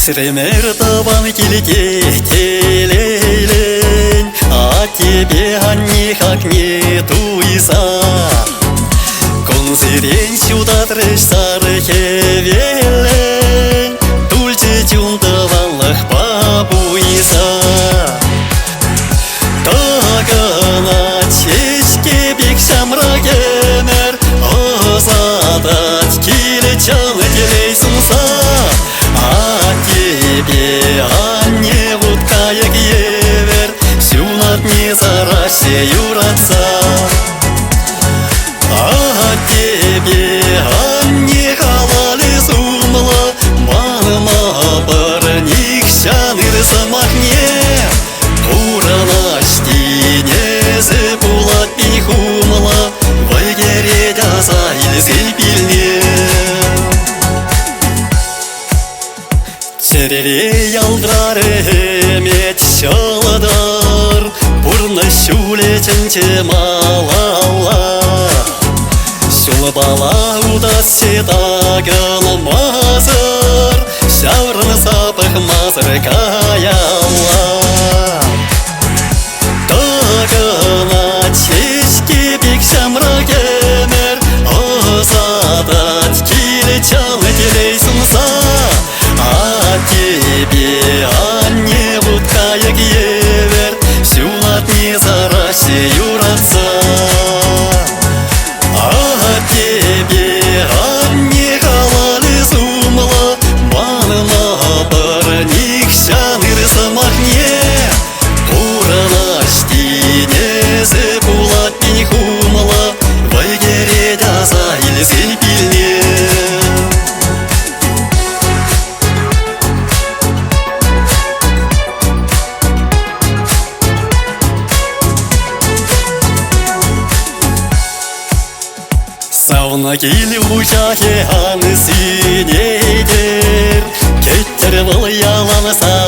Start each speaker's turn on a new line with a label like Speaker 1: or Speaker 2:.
Speaker 1: Сремер табан килте телейлен, а тебе никак не туйса. Консерен сюда трещар хевелен, тульче чунтаванлах бабуйса. Тагана чечке бек шамрагемер, озадать килечан телей сунса. А тебе, а не вот каяк евер, всю над не за Россию родца. А тебе, а не халали сумла, мама парник шаныр самахне. Уранашти не зепулат пинхумла, вайгере даса илсел пильне. Черере ялдрары мет шаладар, бурна шулеченче малалла. Шул бала удас сетагал мазар, шаврын сапых мазар каялла. Тагана чешке бек шамрагемер, озадать килечан телей сунса. А тебе, а не вот каяк евер, всю над не за Россию родца. А тебе, а не халали сумла, мама парник шаныр самахне. Уранашти не зепулат пинхумла, вайгере даса илсел пильне. Сауна кили учахе аны синейдер, кеттер был яланса